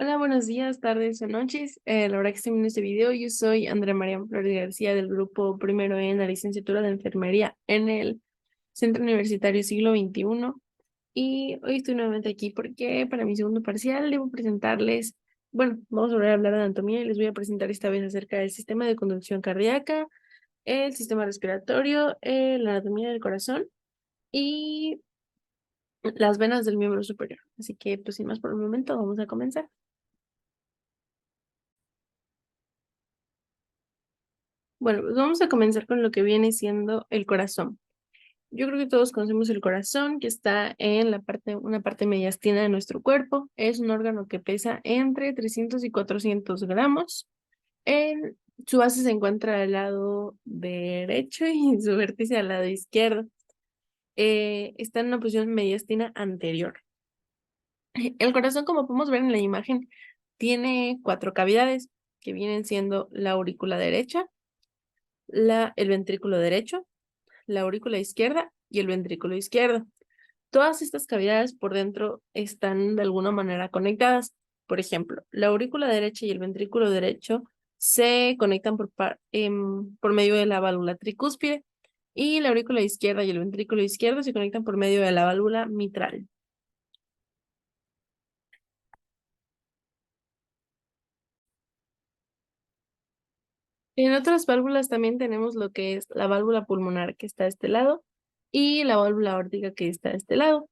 Hola, buenos días, tardes o noches. La verdad que estoy viendo este video. Yo soy Andrea María Flores García del grupo primero en la licenciatura de enfermería en el Centro Universitario Siglo XXI. Y hoy estoy nuevamente aquí porque para mi segundo parcial debo presentarles, bueno, vamos a volver a hablar de anatomía y les voy a presentar esta vez acerca del sistema de conducción cardíaca, el sistema respiratorio, la anatomía del corazón y las venas del miembro superior. Así que, pues sin más por el momento, vamos a comenzar. Bueno, pues vamos a comenzar con lo que viene siendo el corazón. Yo creo que todos conocemos el corazón, que está en una parte mediastina de nuestro cuerpo. Es un órgano que pesa entre 300 y 400 gramos. En su base se encuentra al lado derecho y en su vértice al lado izquierdo. Está en una posición mediastina anterior. El corazón, como podemos ver en la imagen, tiene cuatro cavidades, que vienen siendo la aurícula derecha, el ventrículo derecho, la aurícula izquierda y el ventrículo izquierdo. Todas estas cavidades por dentro están de alguna manera conectadas. Por ejemplo, la aurícula derecha y el ventrículo derecho se conectan por medio de la válvula tricúspide y la aurícula izquierda y el ventrículo izquierdo se conectan por medio de la válvula mitral. En otras válvulas también tenemos lo que es la válvula pulmonar que está a este lado y la válvula aórtica que está a este lado.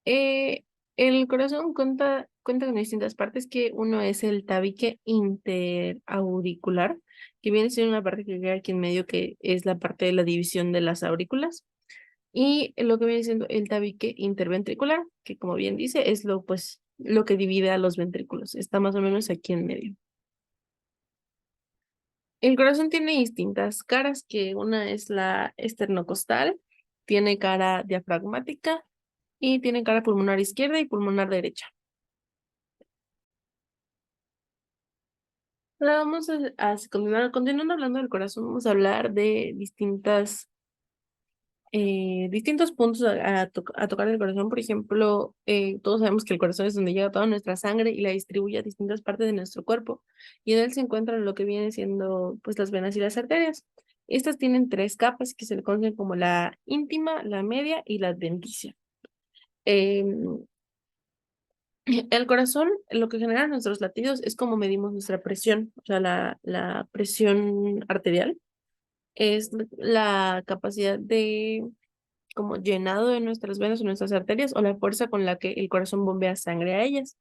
Eh, el corazón cuenta con distintas partes, que uno es el tabique interauricular, que viene siendo una parte que queda aquí en medio, que es la parte de la división de las aurículas, y lo que viene siendo el tabique interventricular, que como bien dice, es lo que divide a los ventrículos. Está más o menos aquí en medio. El corazón tiene distintas caras, que una es la esternocostal, tiene cara diafragmática y tiene cara pulmonar izquierda y pulmonar derecha. Ahora vamos a continuando hablando del corazón, vamos a hablar de distintos puntos a tocar el corazón. Por ejemplo, todos sabemos que el corazón es donde llega toda nuestra sangre y la distribuye a distintas partes de nuestro cuerpo. Y en él se encuentran lo que viene siendo pues las venas y las arterias. Estas tienen tres capas que se le conocen como la íntima, la media y la adventicia. Em, el corazón, lo que genera nuestros latidos es como medimos nuestra presión, o sea, la presión arterial es la capacidad de como llenado de nuestras venas o nuestras arterias, o la fuerza con la que el corazón bombea sangre a ellas.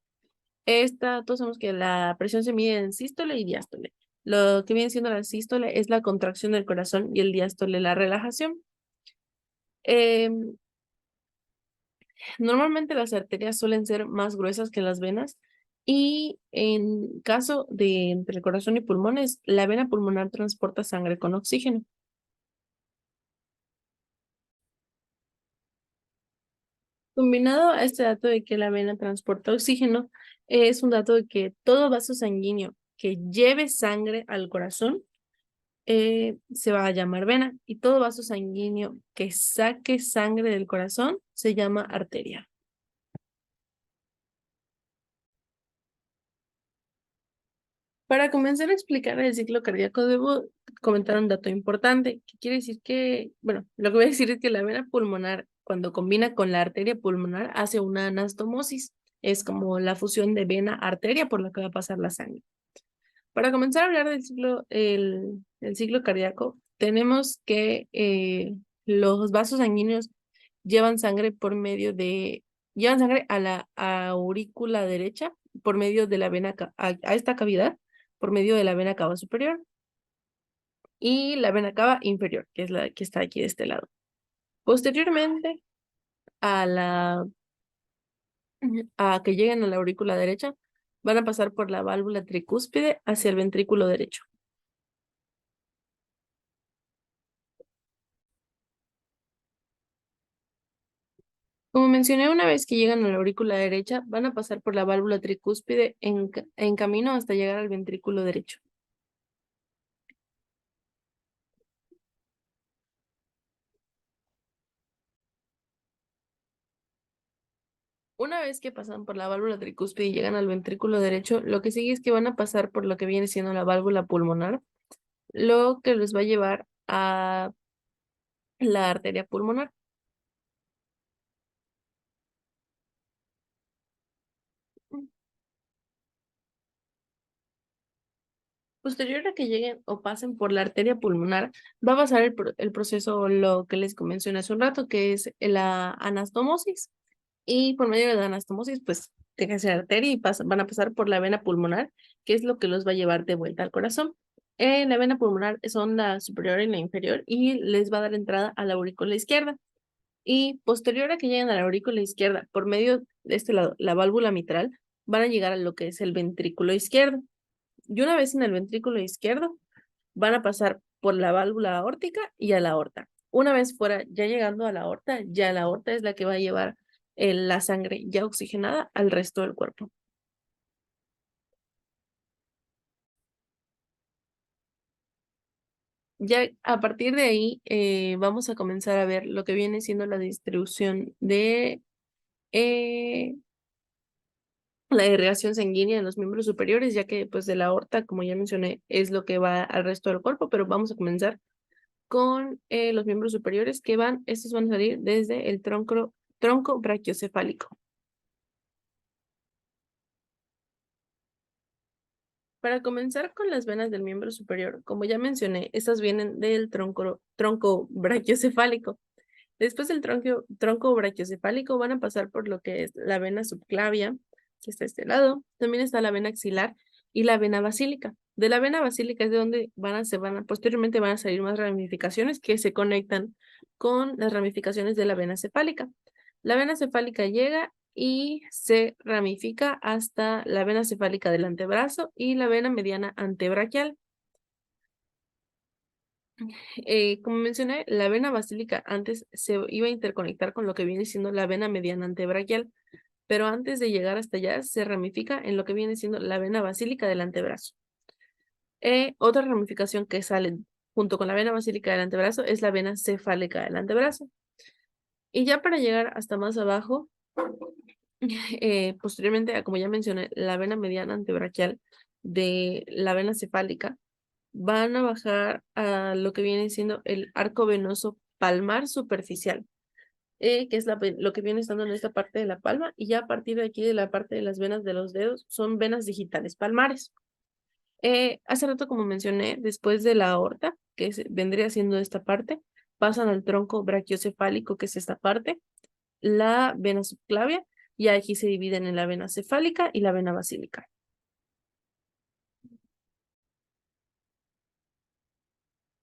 Todos sabemos que la presión se mide en sístole y diástole. Lo que viene siendo la sístole es la contracción del corazón y el diástole la relajación. Em, Normalmente las arterias suelen ser más gruesas que las venas, y en caso de entre el corazón y pulmones, la vena pulmonar transporta sangre con oxígeno. Combinado a este dato de que la vena transporta oxígeno, es un dato de que todo vaso sanguíneo que lleve sangre al corazón se va a llamar vena, y todo vaso sanguíneo que saque sangre del corazón se llama arteria. Para comenzar a explicar el ciclo cardíaco, debo comentar un dato importante, que quiere decir que, bueno, lo que voy a decir es que la vena pulmonar, cuando combina con la arteria pulmonar, hace una anastomosis. Es como la fusión de vena-arteria por la que va a pasar la sangre. Para comenzar a hablar del ciclo cardíaco, tenemos que los vasos sanguíneos llevan sangre llevan sangre a la aurícula derecha por medio de la a esta cavidad, por medio de la vena cava superior y la vena cava inferior, que es la que está aquí de este lado. Posteriormente, a la, a que lleguen a la aurícula derecha, van a pasar por la válvula tricúspide hacia el ventrículo derecho. Como mencioné, una vez que llegan a la aurícula derecha, van a pasar por la válvula tricúspide en camino hasta llegar al ventrículo derecho. Una vez que pasan por la válvula tricúspide y llegan al ventrículo derecho, lo que sigue es que van a pasar por lo que viene siendo la válvula pulmonar, lo que los va a llevar a la arteria pulmonar. Posterior a que lleguen o pasen por la arteria pulmonar, va a pasar el proceso, lo que les mencioné hace un rato, que es la anastomosis. Y por medio de la anastomosis, pues dejan de ser arteria y van a pasar por la vena pulmonar, que es lo que los va a llevar de vuelta al corazón. La vena pulmonar son la superior y la inferior y les va a dar entrada a la aurícula izquierda. Y posterior a que lleguen a la aurícula izquierda, por medio de este lado, la válvula mitral, van a llegar a lo que es el ventrículo izquierdo. Y una vez en el ventrículo izquierdo, van a pasar por la válvula aórtica y a la aorta. Una vez fuera, ya llegando a la aorta, ya la aorta es la que va a llevar la sangre ya oxigenada al resto del cuerpo. Ya a partir de ahí vamos a comenzar a ver lo que viene siendo la distribución de eh, la irrigación sanguínea en los miembros superiores, ya que pues de la aorta, como ya mencioné, es lo que va al resto del cuerpo, pero vamos a comenzar con los miembros superiores estos van a salir desde el tronco brachiocefálico. Para comenzar con las venas del miembro superior, como ya mencioné, estas vienen del tronco brachiocefálico. Después del tronco brachiocefálico van a pasar por lo que es la vena subclavia, que está a este lado. También está la vena axilar y la vena basílica. De la vena basílica es de donde posteriormente van a salir más ramificaciones que se conectan con las ramificaciones de la vena cefálica. La vena cefálica llega y se ramifica hasta la vena cefálica del antebrazo y la vena mediana antebraquial. Como mencioné, la vena basílica antes se iba a interconectar con lo que viene siendo la vena mediana antebraquial, pero antes de llegar hasta allá se ramifica en lo que viene siendo la vena basílica del antebrazo. Otra ramificación que sale junto con la vena basílica del antebrazo es la vena cefálica del antebrazo. Y ya para llegar hasta más abajo, posteriormente, como ya mencioné, la vena mediana antebraquial de la vena cefálica van a bajar a lo que viene siendo el arco venoso palmar superficial, que es lo que viene estando en esta parte de la palma, y ya a partir de aquí de la parte de las venas de los dedos son venas digitales palmares. Hace rato, como mencioné, después de la aorta, que vendría siendo esta parte, pasan al tronco brachiocefálico, que es esta parte, la vena subclavia, y aquí se dividen en la vena cefálica y la vena basílica.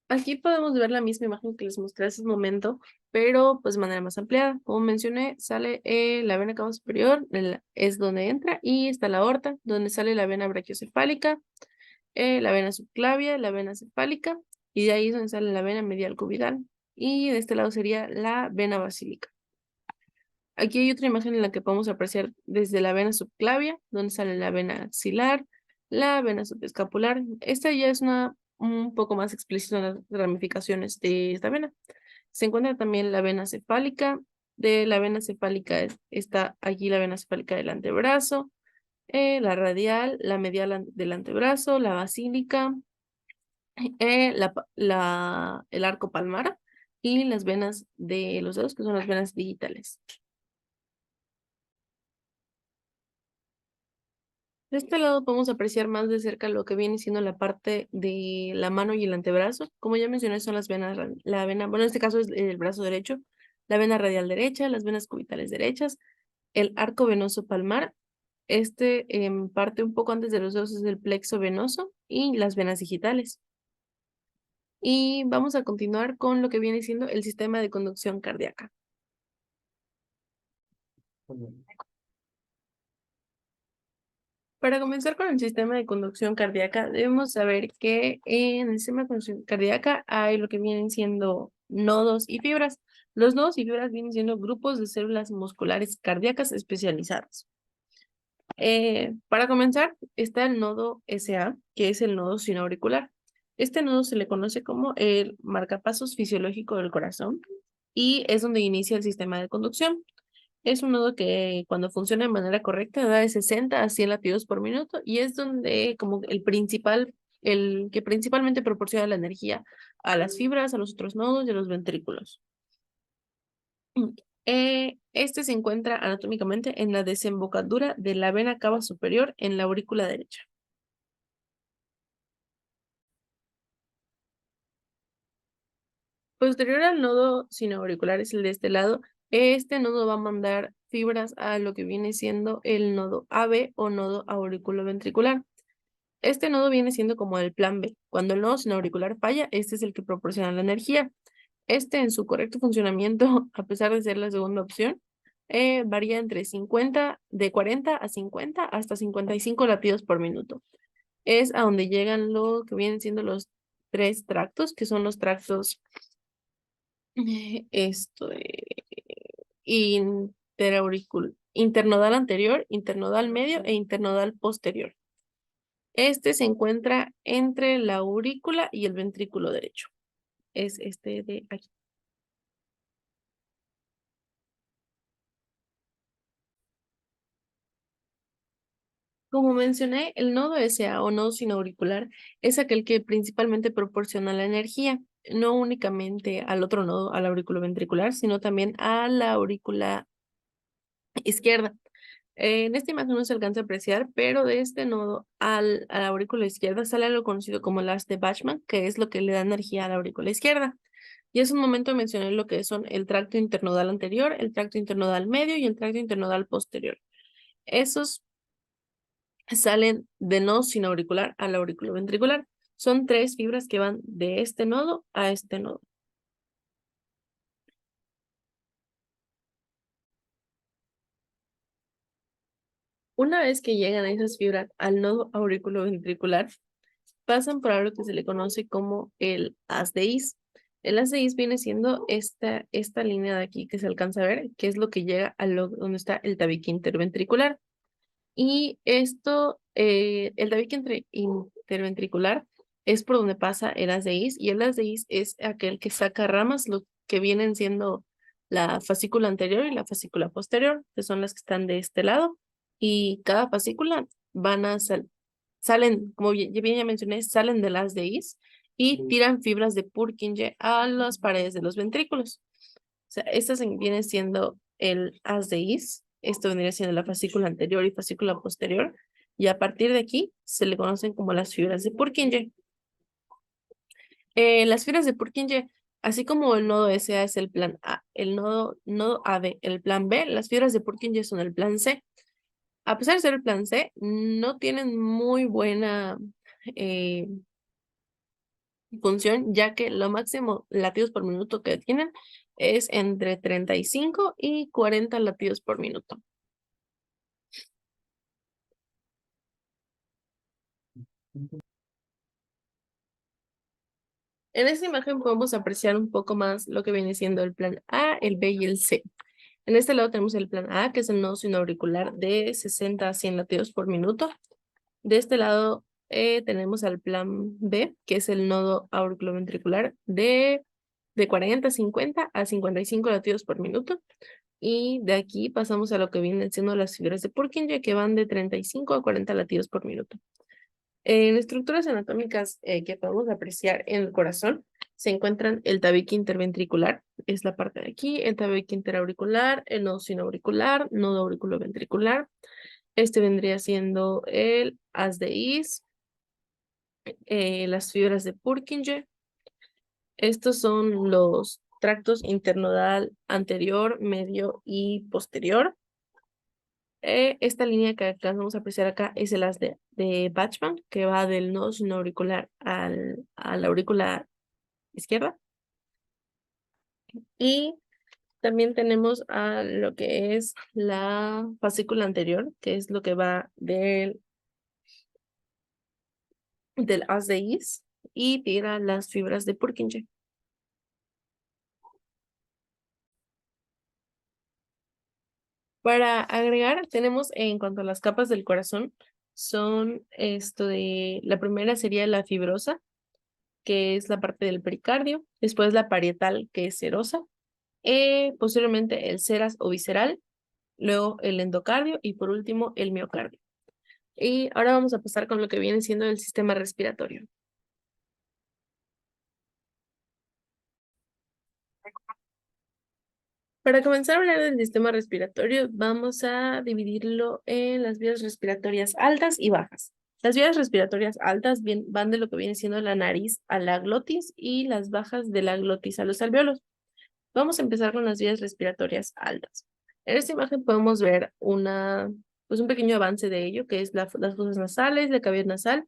Aquí podemos ver la misma imagen que les mostré hace un momento, pero pues de manera más ampliada. Como mencioné, sale la vena cava superior, es donde entra, y está la aorta, donde sale la vena brachiocefálica, la vena subclavia, la vena cefálica, y de ahí es donde sale la vena medial cubital, y de este lado sería la vena basílica. Aquí hay otra imagen en la que podemos apreciar desde la vena subclavia, donde sale la vena axilar, la vena subescapular. Esta ya es un poco más explícita en las ramificaciones de esta vena. Se encuentra también la vena cefálica. De la vena cefálica está aquí la vena cefálica del antebrazo, la radial, la medial del antebrazo, la basílica, el arco palmar y las venas de los dedos, que son las venas digitales. De este lado podemos apreciar más de cerca lo que viene siendo la parte de la mano y el antebrazo. Como ya mencioné, son las venas, la vena, bueno, en este caso es el brazo derecho, la vena radial derecha, las venas cubitales derechas, el arco venoso palmar. Parte un poco antes de los dedos es el plexo venoso y las venas digitales. Y vamos a continuar con lo que viene siendo el sistema de conducción cardíaca. Para comenzar con el sistema de conducción cardíaca, debemos saber que en el sistema de conducción cardíaca hay lo que vienen siendo nodos y fibras. Los nodos y fibras vienen siendo grupos de células musculares cardíacas especializadas. Para comenzar, está el nodo SA, que es el nodo sinoauricular. Este nodo se le conoce como el marcapasos fisiológico del corazón y es donde inicia el sistema de conducción. Es un nodo que cuando funciona de manera correcta da de 60 a 100 latidos por minuto y es donde como el que principalmente proporciona la energía a las fibras, a los otros nodos y a los ventrículos. Este se encuentra anatómicamente en la desembocadura de la vena cava superior en la aurícula derecha. Posterior al nodo sinoauricular es el de este lado. Este nodo va a mandar fibras a lo que viene siendo el nodo AB o nodo auriculoventricular. Este nodo viene siendo como el plan B. Cuando el nodo sinoauricular falla, este es el que proporciona la energía. Este, en su correcto funcionamiento, a pesar de ser la segunda opción, varía entre 50, de 40 a 50 hasta 55 latidos por minuto. Es a donde llegan lo que vienen siendo los tres tractos, que son los tractos esto internodal anterior, internodal medio e internodal posterior. Este se encuentra entre la aurícula y el ventrículo derecho. Es este de aquí. Como mencioné, el nodo SA o nodo sinauricular es aquel que principalmente proporciona la energía, no únicamente al otro nodo, al auriculoventricular, sino también a la aurícula izquierda. En esta imagen no se alcanza a apreciar, pero de este nodo a la aurícula izquierda sale algo conocido como el haz de Bachmann, que es lo que le da energía a la aurícula izquierda. Y hace un momento mencioné lo que son el tracto internodal anterior, el tracto internodal medio y el tracto internodal posterior. Esos salen de nodo sinauricular al auriculoventricular. Son tres fibras que van de este nodo a este nodo. Una vez que llegan esas fibras al nodo auriculoventricular, pasan por algo que se le conoce como el haz de Is. El haz de Is viene siendo esta línea de aquí que se alcanza a ver, que es lo que llega a donde está el tabique interventricular. Y esto, el tabique interventricular es por donde pasa el haz de Is, y el haz de Is es aquel que saca ramas, lo que vienen siendo la fascícula anterior y la fascícula posterior, que son las que están de este lado, y cada fascícula van a salen, como bien ya mencioné, salen del haz de Is y tiran fibras de Purkinje a las paredes de los ventrículos. O sea, estas vienen siendo el haz de Is, esto vendría siendo la fascícula anterior y fascícula posterior, y a partir de aquí se le conocen como las fibras de Purkinje. Las fibras de Purkinje, así como el nodo SA es el plan A, el nodo AB, el plan B, las fibras de Purkinje son el plan C. A pesar de ser el plan C, no tienen muy buena eh, función, ya que lo máximo latidos por minuto que tienen es entre 35 y 40 latidos por minuto. En esta imagen podemos apreciar un poco más lo que viene siendo el plan A, el B y el C. En este lado tenemos el plan A, que es el nodo sinoauricular de 60 a 100 latidos por minuto. De este lado tenemos al plan B, que es el nodo auriculoventricular de 40, 50 a 55 latidos por minuto. Y de aquí pasamos a lo que vienen siendo las fibras de Purkinje, que van de 35 a 40 latidos por minuto. En estructuras anatómicas que podemos apreciar en el corazón, se encuentran el tabique interventricular, es la parte de aquí, el tabique interauricular, el nodo sinoauricular, nodo auriculoventricular. Este vendría siendo el haz de Is, las fibras de Purkinje. Estos son los tractos internodal anterior, medio y posterior. Esta línea que alcanzamos a apreciar acá es el haz de Bachmann, que va del nodo sinoauricular a la aurícula izquierda. Y también tenemos a lo que es la fascícula anterior, que es lo que va del haz de Is y tira las fibras de Purkinje. Para agregar, tenemos en cuanto a las capas del corazón, son la primera sería la fibrosa, que es la parte del pericardio, después la parietal, que es serosa, posteriormente el ceras o visceral, luego el endocardio y por último el miocardio. Y ahora vamos a pasar con lo que viene siendo el sistema respiratorio. Para comenzar a hablar del sistema respiratorio, vamos a dividirlo en las vías respiratorias altas y bajas. Las vías respiratorias altas van de lo que viene siendo la nariz a la glotis y las bajas de la glotis a los alvéolos. Vamos a empezar con las vías respiratorias altas. En esta imagen podemos ver pues un pequeño avance de ello, que es las fosas nasales, la cavidad nasal.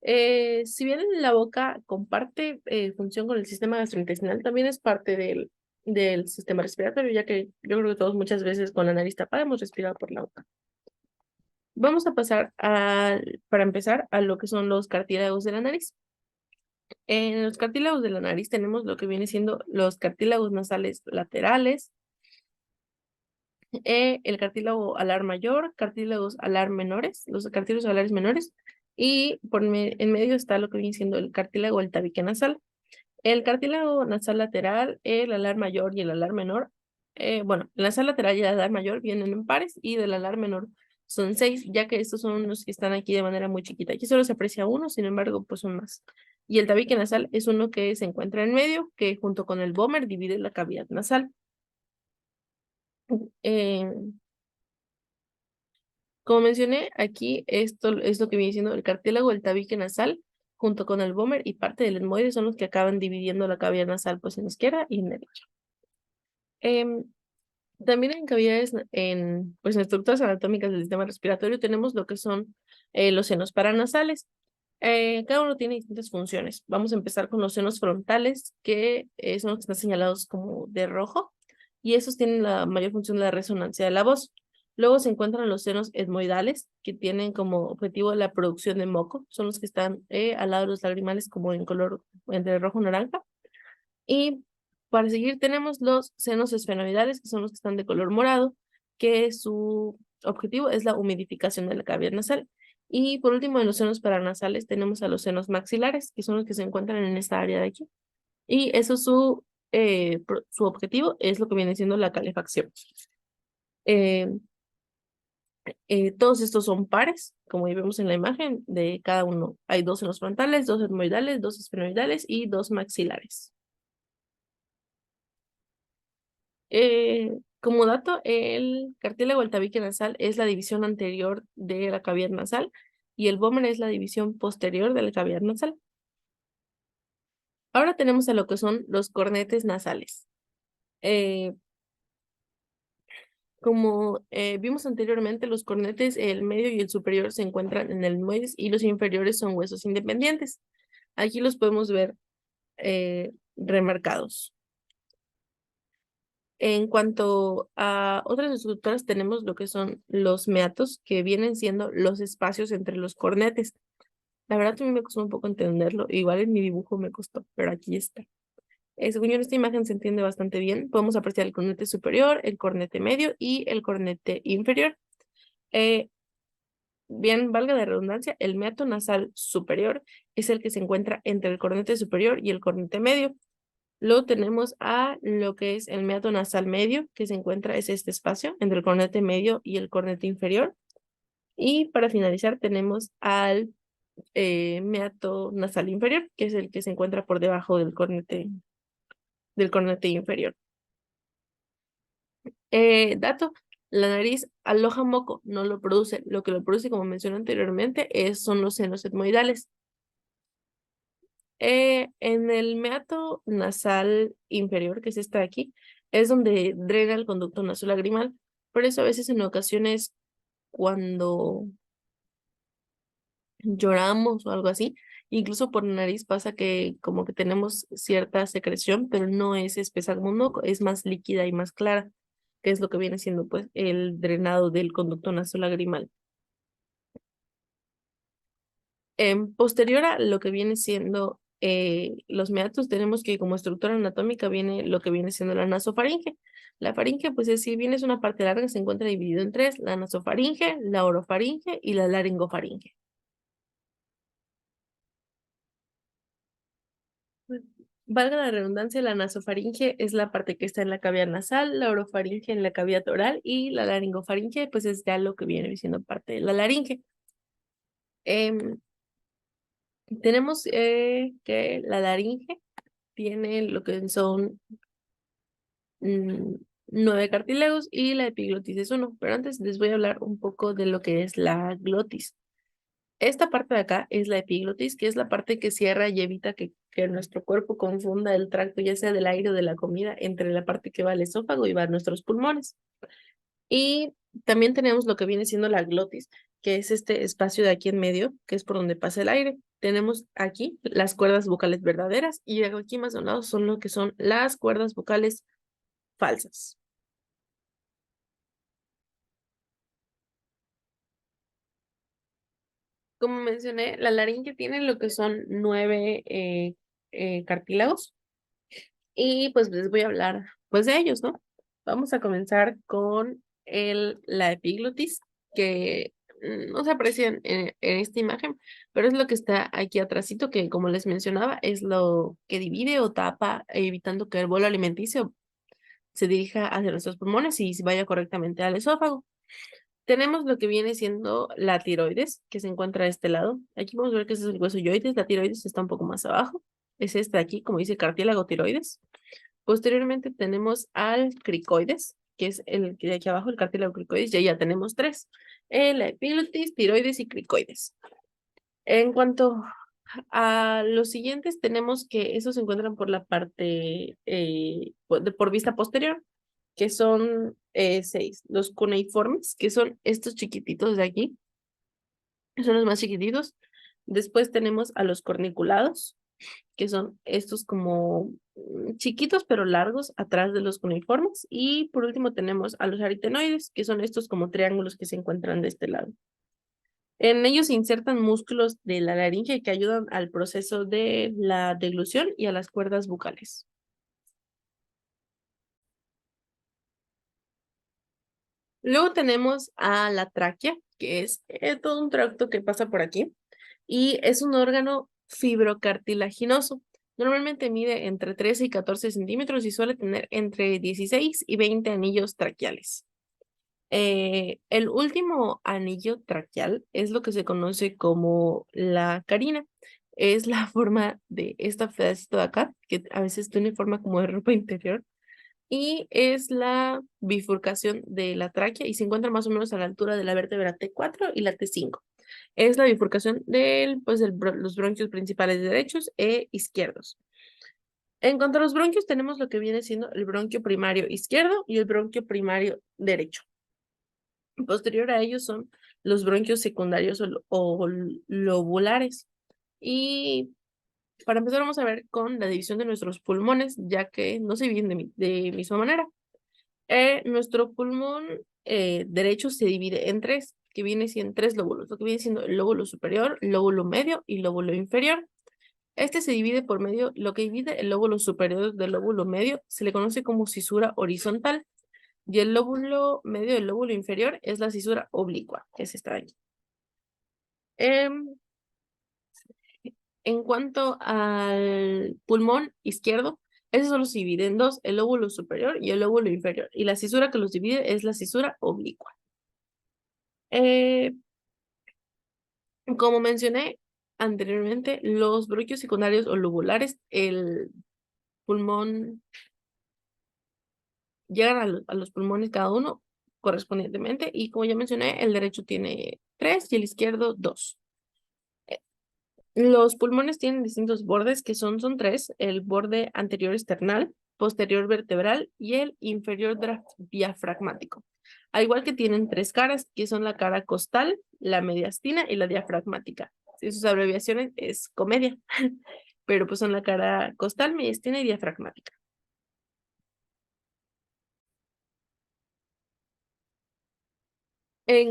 Si bien la boca comparte función con el sistema gastrointestinal, también es parte del sistema respiratorio, ya que yo creo que todos muchas veces con la nariz tapada hemos respirado por la boca. Vamos a pasar para empezar a lo que son los cartílagos de la nariz. En los cartílagos de la nariz tenemos lo que viene siendo los cartílagos nasales laterales, el cartílago alar mayor, cartílagos alar menores, los cartílagos alares menores, y en medio está lo que viene siendo el cartílago del tabique nasal. El cartílago nasal lateral, el alar mayor y el alar menor, bueno, el nasal lateral y el alar mayor vienen en pares y del alar menor son 6, ya que estos son unos que están aquí de manera muy chiquita. Aquí solo se aprecia uno, sin embargo, pues son más. Y el tabique nasal es uno que se encuentra en medio, que junto con el vómer divide la cavidad nasal. Eh, Como mencioné, aquí esto es lo que viene siendo el cartílago del tabique nasal, junto con el vómer y parte del etmoide son los que acaban dividiendo la cavidad nasal, pues en la izquierda y en la derecha. También en cavidades, pues en estructuras anatómicas del sistema respiratorio tenemos lo que son los senos paranasales. Cada uno tiene distintas funciones. Vamos a empezar con los senos frontales, que son los que están señalados como de rojo, y esos tienen la mayor función de la resonancia de la voz. Luego se encuentran los senos etmoidales, que tienen como objetivo la producción de moco. Son los que están al lado de los lagrimales como en color entre rojo y naranja. Y para seguir tenemos los senos esfenoidales, que son los que están de color morado, que su objetivo es la humidificación de la cavidad nasal. Y por último, en los senos paranasales tenemos a los senos maxilares, que son los que se encuentran en esta área de aquí. Y eso su objetivo es lo que viene siendo la calefacción. Eh, todos estos son pares, como vemos en la imagen, de cada uno. Hay dos senos frontales, dos etmoidales, dos esfenoidales y dos maxilares. Como dato, el cartílago del tabique nasal es la división anterior de la cavidad nasal y el vómer es la división posterior de la cavidad nasal. Ahora tenemos a lo que son los cornetes nasales. Eh, como vimos anteriormente, los cornetes, el medio y el superior se encuentran en el muelles y los inferiores son huesos independientes. Aquí los podemos ver remarcados. En cuanto a otras estructuras, tenemos lo que son los meatos, que vienen siendo los espacios entre los cornetes. La verdad, a mí me costó un poco entenderlo. Igual en mi dibujo me costó, pero aquí está. Según yo, en esta imagen se entiende bastante bien. Podemos apreciar el cornete superior, el cornete medio y el cornete inferior. Eh, Bien, valga la redundancia, el meato nasal superior es el que se encuentra entre el cornete superior y el cornete medio. Luego tenemos a lo que es el meato nasal medio, que se encuentra, es este espacio entre el cornete medio y el cornete inferior. Y para finalizar tenemos al meato nasal inferior, que es el que se encuentra por debajo del cornete inferior. Dato, la nariz aloja moco, no lo produce. Lo que lo produce, como mencioné anteriormente, son los senos etmoidales. En el meato nasal inferior, que es esta de aquí, es donde drena el conducto nasolagrimal. Por eso a veces en ocasiones cuando lloramos o algo así, incluso por nariz pasa que como que tenemos cierta secreción, pero no es espesa como un moco, es más líquida y más clara, que es lo que viene siendo pues el drenado del conducto nasolagrimal. Posterior a lo que viene siendo los meatos, tenemos que como estructura anatómica viene lo que viene siendo la nasofaringe. La faringe, pues si bien es una parte larga, se encuentra dividido en tres: la nasofaringe, la orofaringe y la laringofaringe. Valga la redundancia, la nasofaringe es la parte que está en la cavidad nasal, la orofaringe en la cavidad oral y la laringofaringe pues es ya lo que viene siendo parte de la laringe. Em, Tenemos que la laringe tiene lo que son mm, 9 cartílagos y la epiglotis es uno, pero antes les voy a hablar un poco de lo que es la glotis. Esta parte de acá es la epiglotis, que es la parte que cierra y evita que nuestro cuerpo confunda el tracto, ya sea del aire o de la comida, entre la parte que va al esófago y va a nuestros pulmones. Y también tenemos lo que viene siendo la glotis, que es este espacio de aquí en medio, que es por donde pasa el aire. Tenemos aquí las cuerdas vocales verdaderas y aquí más a un lado son lo que son las cuerdas vocales falsas. Como mencioné, la laringe tiene lo que son 9 cartílagos y pues les voy a hablar pues de ellos, ¿no? Vamos a comenzar con la epiglotis, que no se aprecia en esta imagen, pero es lo que está aquí atrásito, que como les mencionaba, es lo que divide o tapa, evitando que el bolo alimenticio se dirija hacia nuestros pulmones y vaya correctamente al esófago. Tenemos lo que viene siendo la tiroides, que se encuentra a este lado. Aquí vamos a ver que ese es el hueso yoides. La tiroides está un poco más abajo. Es esta de aquí, como dice cartílago tiroides. Posteriormente tenemos al cricoides, que es el que de aquí abajo, el cartílago cricoides. Ya tenemos tres. La epiglotis, tiroides y cricoides. En cuanto a los siguientes, tenemos que esos se encuentran por la parte, por vista posterior, que son 6. Los cuneiformes, que son estos chiquititos de aquí, que son los más chiquititos. Después tenemos a los corniculados, que son estos como chiquitos pero largos atrás de los cuneiformes. Y por último tenemos a los aritenoides, que son estos como triángulos que se encuentran de este lado. En ellos se insertan músculos de la laringe que ayudan al proceso de la deglución y a las cuerdas bucales. Luego tenemos a la tráquea, que es todo un tracto que pasa por aquí y es un órgano fibrocartilaginoso. Normalmente mide entre 13 y 14 centímetros y suele tener entre 16 y 20 anillos traqueales. El último anillo traqueal es lo que se conoce como la carina. Es la forma de esta pedacito de acá, que a veces tiene forma como de ropa interior, y es la bifurcación de la tráquea y se encuentra más o menos a la altura de la vértebra T4 y la T5. Es la bifurcación los bronquios principales derechos e izquierdos. En cuanto a los bronquios, tenemos lo que viene siendo el bronquio primario izquierdo y el bronquio primario derecho. Posterior a ellos son los bronquios secundarios o lobulares. Y para empezar vamos a ver con la división de nuestros pulmones, ya que no se dividen de misma manera. Nuestro pulmón derecho se divide en tres, que viene siendo tres lóbulos, lo que viene siendo el lóbulo superior, lóbulo medio y lóbulo inferior. Este se divide por medio, lo que divide el lóbulo superior del lóbulo medio se le conoce como cisura horizontal y el lóbulo medio del lóbulo inferior es la cisura oblicua, que es esta de aquí. Em, en cuanto al pulmón izquierdo, ese solo se divide en dos, el lóbulo superior y el lóbulo inferior, y la cisura que los divide es la cisura oblicua. Eh, Como mencioné anteriormente, los bronquios secundarios o lobulares, el pulmón, llegan a los pulmones cada uno correspondientemente, y como ya mencioné, el derecho tiene tres y el izquierdo dos. Los pulmones tienen distintos bordes, que son tres: el borde anterior esternal, posterior vertebral y el inferior diafragmático. Al igual que tienen tres caras, que son la cara costal, la mediastina y la diafragmática. Si sus abreviaciones es comedia, pero pues son la cara costal, mediastina y diafragmática.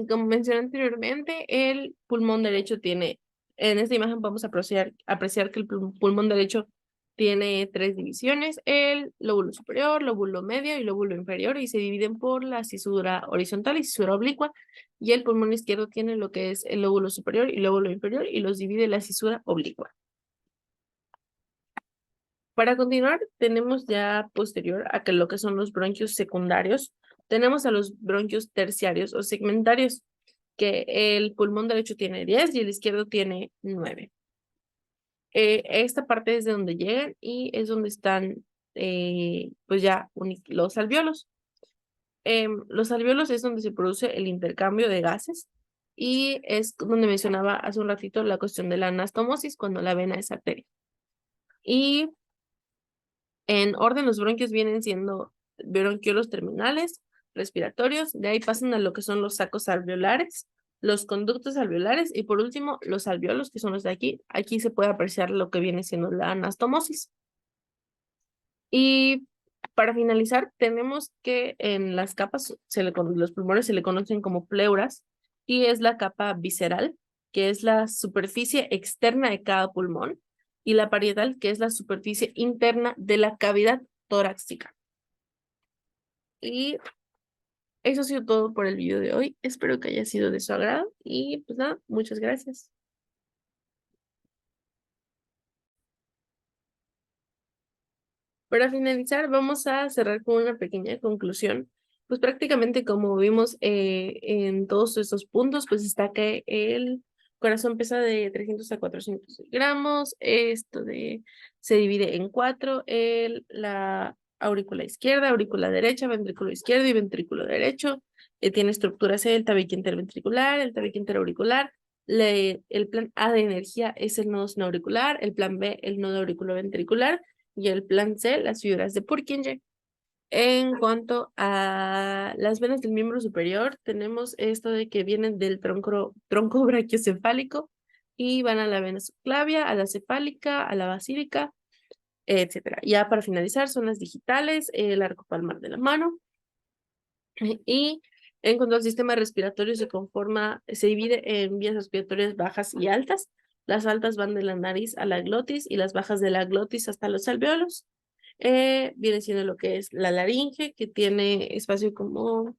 Como mencioné anteriormente, el pulmón derecho tiene, en esta imagen vamos a apreciar que el pulmón derecho tiene tres divisiones: el lóbulo superior, lóbulo medio y lóbulo inferior, y se dividen por la cisura horizontal y cisura oblicua, y el pulmón izquierdo tiene lo que es el lóbulo superior y lóbulo inferior, y los divide la cisura oblicua. Para continuar, tenemos ya posterior a que lo que son los bronquios secundarios, tenemos a los bronquios terciarios o segmentarios, que el pulmón derecho tiene 10 y el izquierdo tiene 9. Esta parte es de donde llegan y es donde están pues ya los alvéolos. Los alvéolos es donde se produce el intercambio de gases y es donde mencionaba hace un ratito la cuestión de la anastomosis cuando la vena es arteria. Y en orden, los bronquios vienen siendo bronquiolos terminales, respiratorios, de ahí pasan a lo que son los sacos alveolares, los conductos alveolares y por último los alvéolos, que son los de aquí. Aquí se puede apreciar lo que viene siendo la anastomosis. Y para finalizar, tenemos que en las capas, los pulmones se le conocen como pleuras y es la capa visceral, que es la superficie externa de cada pulmón, y la parietal, que es la superficie interna de la cavidad torácica. Y eso ha sido todo por el video de hoy. Espero que haya sido de su agrado y pues nada, muchas gracias. Para finalizar, vamos a cerrar con una pequeña conclusión. Pues prácticamente como vimos en todos estos puntos, pues está que el corazón pesa de 300 a 400 gramos, se divide en cuatro, la aurícula izquierda, aurícula derecha, ventrículo izquierdo y ventrículo derecho. Tiene estructuras C, el tabique interventricular, el tabique interauricular. El plan A de energía es el nodo auricular, el plan B, el nodo auriculoventricular, y el plan C, las fibras de Purkinje. En cuanto a las venas del miembro superior, tenemos esto de que vienen del tronco brachiocefálico y van a la vena subclavia, a la cefálica, a la basílica, etcétera. Ya para finalizar, son las digitales, el arco palmar de la mano. Y en cuanto al sistema respiratorio, se divide en vías respiratorias bajas y altas. Las altas van de la nariz a la glotis y las bajas de la glotis hasta los alvéolos. Viene siendo lo que es la laringe, que tiene espacio como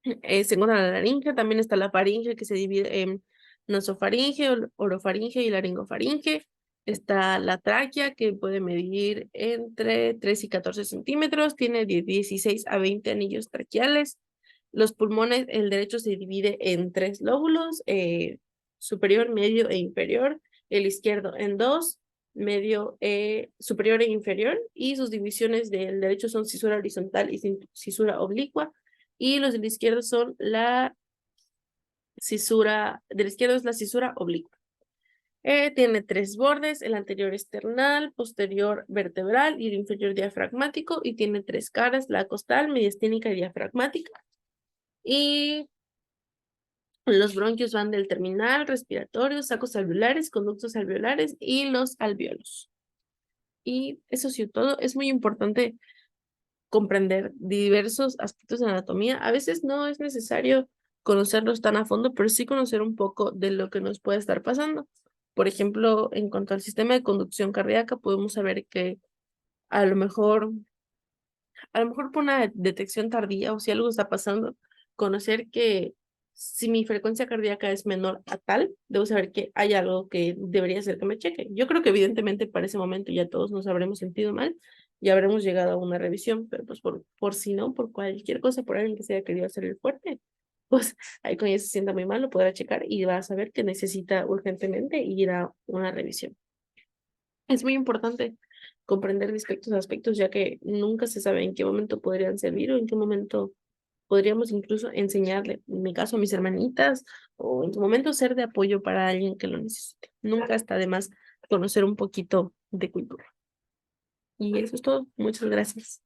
se encuentra la laringe, también está la faringe, que se divide en nasofaringe, orofaringe y laringofaringe. Está la tráquea, que puede medir entre 3 y 14 centímetros, tiene de 16 a 20 anillos traqueales. Los pulmones, el derecho se divide en 3 lóbulos, superior, medio e inferior, el izquierdo en 2, medio, superior e inferior, y sus divisiones del derecho son cisura horizontal y cisura oblicua, y los del izquierdo son del izquierdo es la cisura oblicua. Tiene 3 bordes, el anterior external, posterior vertebral y el inferior diafragmático, y tiene 3 caras, la costal, mediastínica y diafragmática. Y los bronquios van del terminal, respiratorio, sacos alveolares, conductos alveolares y los alvéolos. Y eso sí, todo es muy importante comprender diversos aspectos de anatomía. A veces no es necesario conocerlos tan a fondo, pero sí conocer un poco de lo que nos puede estar pasando. Por ejemplo, en cuanto al sistema de conducción cardíaca, podemos saber que a lo mejor, por una detección tardía o si algo está pasando, conocer que si mi frecuencia cardíaca es menor a tal, debo saber que hay algo que debería hacer que me cheque. Yo creo que evidentemente para ese momento ya todos nos habremos sentido mal y habremos llegado a una revisión, pero pues por si no, por cualquier cosa, por alguien que se haya querido hacer el fuerte, pues ahí cuando ya se sienta muy mal lo podrá checar y va a saber que necesita urgentemente ir a una revisión. Es muy importante comprender distintos aspectos, ya que nunca se sabe en qué momento podrían servir o en qué momento podríamos incluso enseñarle, en mi caso, a mis hermanitas, o en su momento ser de apoyo para alguien que lo necesite. Nunca está de más conocer un poquito de cultura. Y eso es todo. Muchas gracias.